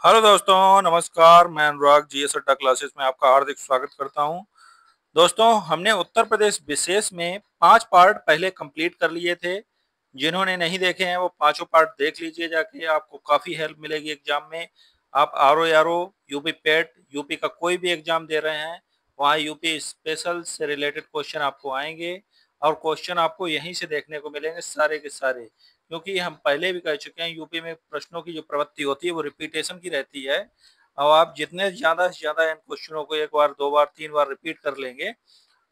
Hello दोस्तों, नमस्कार। मैं अनुराग जीएस अड्डा क्लासेस में आपका हार्दिक स्वागत करता हूं। दोस्तों, हमने उत्तर प्रदेश विशेष में 5 पार्ट पहले कंप्लीट कर लिए थे। जिन्होंने नहीं देखे हैं वो पांचों पार्ट देख लीजिए जाके, आपको काफ़ी हेल्प मिलेगी एग्जाम में। आप आरओ यारो, यूपी पेट, यूपी का कोई भी एग्जाम दे रहे हैं, वहाँ यूपी स्पेशल से रिलेटेड क्वेश्चन आपको आएंगे और क्वेश्चन आपको यहीं से देखने को मिलेंगे सारे के सारे। क्योंकि हम पहले भी कह चुके हैं, यूपी में प्रश्नों की जो प्रवृत्ति होती है वो रिपीटेशन की रहती है। और आप जितने ज़्यादा से ज़्यादा इन क्वेश्चनों को एक बार, दो बार, तीन बार रिपीट कर लेंगे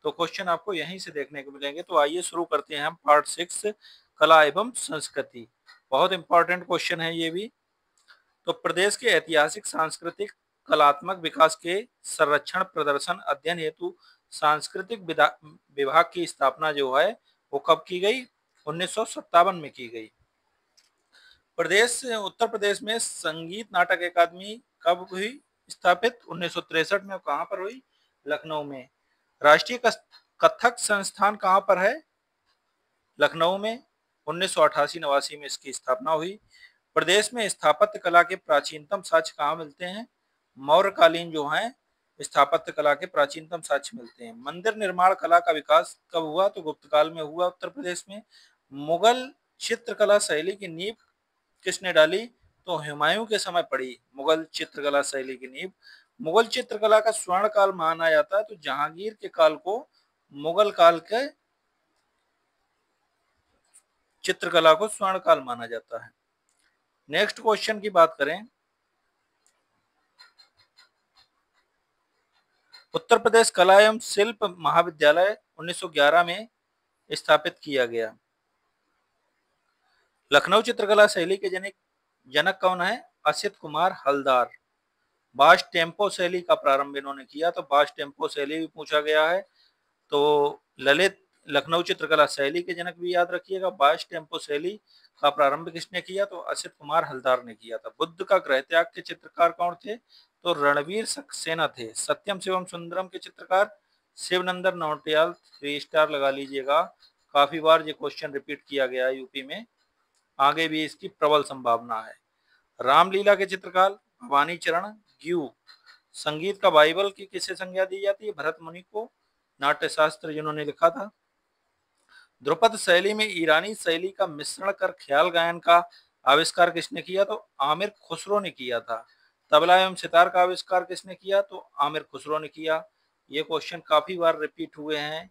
तो क्वेश्चन आपको यहीं से देखने को मिलेंगे। तो आइए शुरू करते हैं हम पार्ट 6, कला एवं संस्कृति। बहुत इंपॉर्टेंट क्वेश्चन है ये भी। तो प्रदेश के ऐतिहासिक, सांस्कृतिक, कलात्मक विकास के संरक्षण, प्रदर्शन, अध्ययन हेतु सांस्कृतिक विभाग की स्थापना जो है वो कब की गई? 1957 में की गई। उत्तर प्रदेश में संगीत नाटक अकादमी कब हुई स्थापित? 1963 में। कहाँ पर हुई? लखनऊ में। राष्ट्रीय कथक संस्थान कहाँ पर है? लखनऊ में। 1988-89 में इसकी स्थापना हुई। प्रदेश में स्थापत्य कला के प्राचीनतम साक्ष्य कहाँ मिलते हैं? मौर्यकालीन जो है स्थापत्य कला के प्राचीनतम साक्ष्य मिलते हैं। मंदिर निर्माण कला का विकास कब हुआ? तो गुप्त काल में हुआ उत्तर प्रदेश में। मुगल चित्रकला शैली की नींव किसने डाली? तो हुमायूं के समय पड़ी मुगल चित्रकला शैली की नींव। मुगल चित्रकला का स्वर्ण काल माना जाता है, तो जहांगीर के काल को मुगल काल के चित्रकला को स्वर्ण काल माना जाता है। नेक्स्ट क्वेश्चन की बात करें, उत्तर प्रदेश कला एवं शिल्प महाविद्यालय 1911 में स्थापित किया गया। लखनऊ चित्रकला शैली के जनक कौन है? असित कुमार हलदार। बास टेम्पो शैली का प्रारंभ इन्होंने किया, तो बास टेम्पो शैली भी पूछा गया है। तो ललित लखनऊ चित्रकला शैली के जनक भी याद रखिएगा। बास टेम्पो शैली का प्रारंभ किसने किया? तो असित कुमार हलदार ने किया था। बुद्ध का गृह त्याग के चित्रकार कौन थे? तो रणवीर सक्सेना थे। सत्यम शिवम सुंदरम के चित्रकार शिवनंदन नौटियाल। 3 स्टार लगा लीजिएगा। काफी बार ये क्वेश्चन रिपीट किया गया है यूपी में, आगे भी इसकी प्रबल संभावना है। रामलीला के चित्रकार भवानी चरण ग्यू। संगीत का बाइबल की किसे संज्ञा दी जाती है? भरत मुनि को। नाट्य शास्त्र जिन्होंने लिखा था। ध्रुपद शैली में ईरानी शैली का मिश्रण कर ख्याल गायन का आविष्कार किसने किया? तो आमिर खुसरो ने किया था। तबला एवं सितार का आविष्कार किसने किया? तो आमिर खुसरो ने किया। ये क्वेश्चन काफी बार रिपीट हुए हैं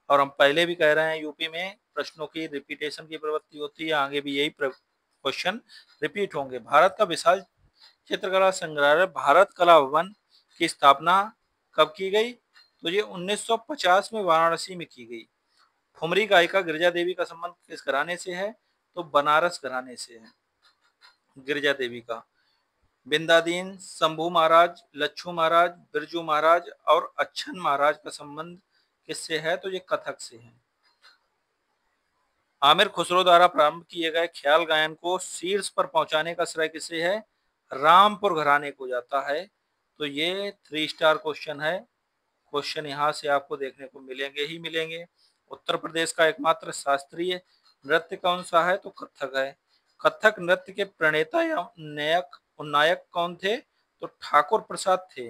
और हम पहले भी कह रहे हैं यूपी में प्रश्नों की रिपीटेशन की प्रवृत्ति होती है, आगे भी यही क्वेश्चन रिपीट होंगे। भारत का विशाल चित्रकला संग्रहालय भारत कला भवन की स्थापना कब की गई? तो ये 1950 में वाराणसी में की गई। ठुमरी गायिका गिरिजा देवी का संबंध किस घराने से है? तो बनारस घराने से है गिरिजा देवी का। बिंदादीन, शंभू महाराज, लच्छू महाराज, बिरजू महाराज और अच्छन महाराज का संबंध किससे है? तो ये कथक से है। आमिर खुसरो द्वारा प्रारंभ किए गए ख्याल गायन को शीर्ष पर पहुंचाने का श्रेय किसे है? रामपुर घराने को जाता है। तो ये 3 स्टार क्वेश्चन है। क्वेश्चन यहाँ से आपको देखने को मिलेंगे ही मिलेंगे। उत्तर प्रदेश का एकमात्र शास्त्रीय नृत्य कौन सा है? तो कथक है। कथक नृत्य के प्रणेता या नायक कौन थे? तो ठाकुर प्रसाद थे।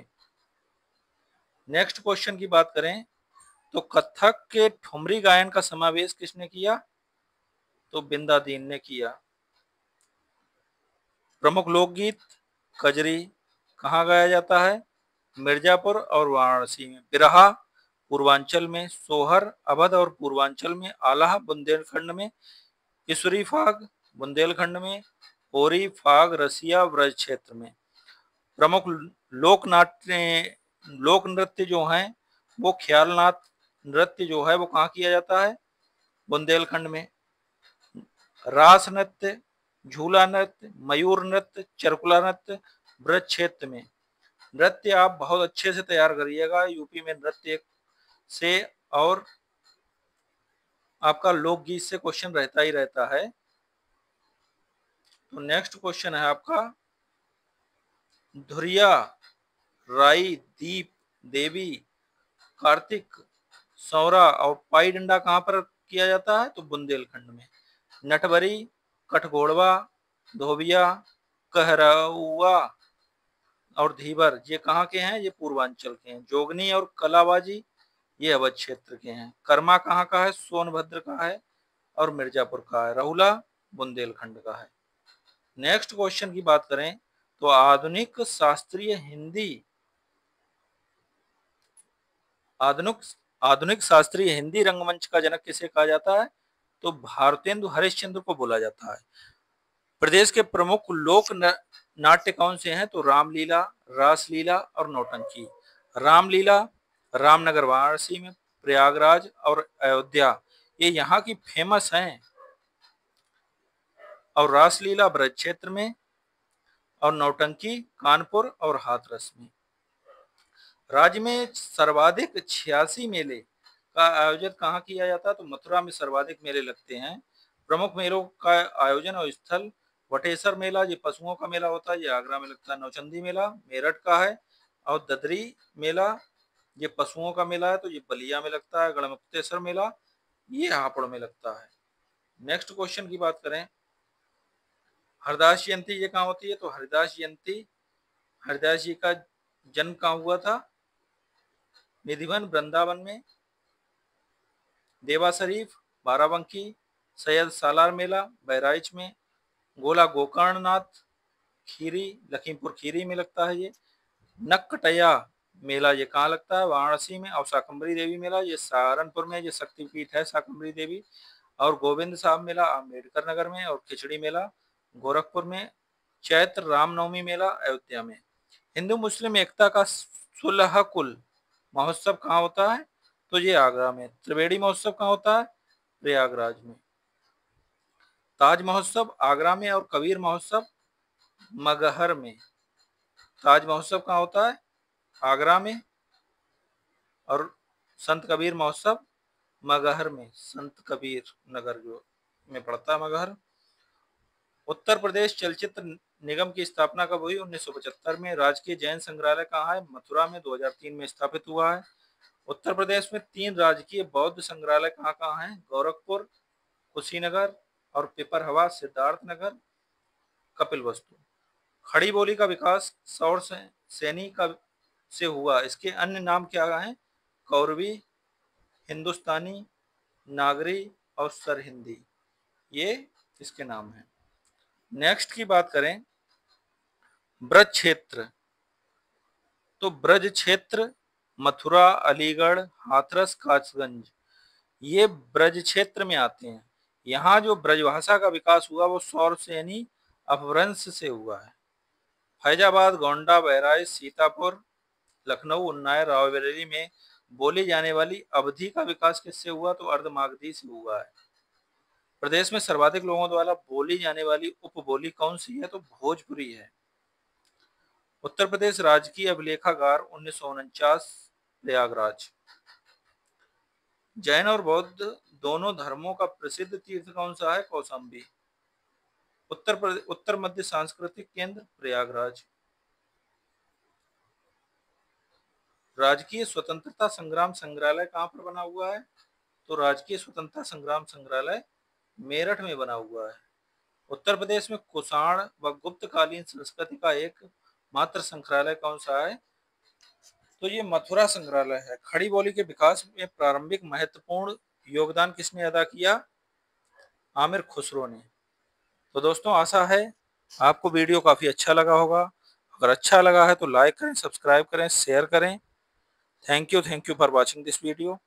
नेक्स्ट क्वेश्चन की बात करें, तो कथक के ठुमरी गायन का समावेश किसने किया? तो बिंदादीन ने किया। प्रमुख लोकगीत कजरी कहाँ गाया जाता है? मिर्जापुर और वाराणसी में। बिरहा पूर्वांचल में। सोहर अवध और पूर्वांचल में। आलाह बुंदेलखंड में। इसुरी फाग बुंदेलखंड में। ओरी फाग रसिया व्रज क्षेत्र में। प्रमुख लोक नाट्य लोक नृत्य जो हैं वो ख्यालनाथ नृत्य जो है वो कहाँ किया जाता है? बुंदेलखंड में। रास नृत्य, झूला नृत्य, मयूर नृत्य, चरकुला नृत्य ब्रज क्षेत्र में। नृत्य आप बहुत अच्छे से तैयार करिएगा यूपी में नृत्य से, और आपका लोकगीत से क्वेश्चन रहता ही रहता है। तो नेक्स्ट क्वेश्चन है आपका, धुरिया, राई, दीप, देवी, कार्तिक, सौरा और पाई डंडा कहाँ पर किया जाता है? तो बुंदेलखंड में। नटवरी, कठघोड़वा, धोबिया, कहरौआ और धीवर ये कहाँ के हैं? ये पूर्वांचल के हैं। जोगनी और कलाबाजी ये अवध क्षेत्र के हैं। कर्मा कहाँ का है? सोनभद्र का है और मिर्जापुर का है। रहुला बुंदेलखंड का है। नेक्स्ट क्वेश्चन की बात करें तो आधुनिक शास्त्रीय हिंदी रंगमंच का जनक किसे कहा जाता है? तो भारतेंदु हरिश्चंद्र को बोला जाता है। प्रदेश के प्रमुख लोक नाट्य कौन से हैं? तो रामलीला, रासलीला और नौटंकी। रामलीला रामनगर वाराणसी में, प्रयागराज और अयोध्या ये यहाँ की फेमस हैं। और रासलीला ब्रज क्षेत्र में और नौटंकी कानपुर और हाथरस में। राज्य में सर्वाधिक 86 मेले का आयोजन कहाँ किया जाता है? तो मथुरा में सर्वाधिक मेले लगते हैं। प्रमुख मेलों का आयोजन और स्थल वटेसर मेला ये पशुओं का मेला होता है, ये आगरा में लगता है। नौचंदी मेला मेरठ का है। और ददरी मेला ये पशुओं का मेला है, तो ये बलिया में लगता है। गढ़मुक्तेश्वर मेला ये हापुड़ में लगता है। नेक्स्ट क्वेश्चन की बात करें, हरदास जयंती ये कहाँ होती है? तो हरदास जयंती हरदास जी का जन्म कहाँ हुआ था? निधिवन वृंदावन में, देवा शरीफ, बाराबंकी, सैयद सालार मेला बहराइच में, गोला गोकर्णनाथ खीरी लखीमपुर खीरी में लगता है। ये नक्कटया मेला ये कहाँ लगता है? वाराणसी में। और शाकंभरी देवी मेला ये सहारनपुर में, ये शक्तिपीठ है शाकंभरी देवी। और गोविंद साहब मेला अम्बेडकर नगर में। और खिचड़ी मेला गोरखपुर में। चैत्र रामनवमी मेला अयोध्या में। हिंदू मुस्लिम एकता का सुलह कुल महोत्सव कहाँ होता है? तो ये आगरा में। त्रिवेणी महोत्सव कहाँ होता है? प्रयागराज में। ताज महोत्सव आगरा में और कबीर महोत्सव मगहर में। ताज महोत्सव कहाँ होता है? आगरा में। और संत कबीर महोत्सव मगहर में। संत कबीर नगर जो में पड़ता है मगहर। उत्तर प्रदेश चलचित्र निगम की स्थापना कब हुई? 1975 में। राजकीय जैन संग्रहालय कहाँ है? मथुरा में। 2003 में स्थापित हुआ है। उत्तर प्रदेश में 3 राजकीय बौद्ध संग्रहालय कहाँ कहाँ हैं? गोरखपुर, कुशीनगर और पिपरहवा सिद्धार्थनगर, कपिलवस्तु। खड़ी बोली का विकास सौर सैनी का से हुआ। इसके अन्य नाम क्या हैं? कौरवी, हिंदुस्तानी, नागरी और सरहिंदी ये इसके नाम हैं। नेक्स्ट की बात करें ब्रज क्षेत्र, तो ब्रज क्षेत्र मथुरा, अलीगढ़, हाथरस, कासगंज ये ब्रज क्षेत्र में आते हैं। यहाँ जो ब्रजभाषा का विकास हुआ वो सौर सैनी अपभ्रंश से हुआ है। फैजाबाद, गोंडा, बहराइच, सीतापुर, लखनऊ, उन्नाव, रायबरेली में बोली जाने वाली अवधी का विकास किससे हुआ? तो अर्धमागधी से हुआ है। प्रदेश में सर्वाधिक लोगों द्वारा बोली जाने वाली उपबोली कौन सी है? तो भोजपुरी है। उत्तर प्रदेश राजकीय अभिलेखागार 1949 प्रयागराज। जैन और बौद्ध दोनों धर्मों का प्रसिद्ध तीर्थ कौन सा है? कौशाम्बी। उत्तर मध्य सांस्कृतिक केंद्र प्रयागराज। राजकीय स्वतंत्रता संग्राम संग्रहालय कहाँ पर बना हुआ है? तो राजकीय स्वतंत्रता संग्राम संग्रहालय मेरठ में बना हुआ है। उत्तर प्रदेश में कुषाण व गुप्तकालीन संस्कृति का एक मात्र संग्रहालय कौन सा है? तो ये मथुरा संग्रहालय है। खड़ी बोली के विकास में प्रारंभिक महत्वपूर्ण योगदान किसने अदा किया? आमिर खुसरो ने। तो दोस्तों आशा है आपको वीडियो काफी अच्छा लगा होगा। अगर अच्छा लगा है तो लाइक करें, सब्सक्राइब करें, शेयर करें। Thank you for watching this video.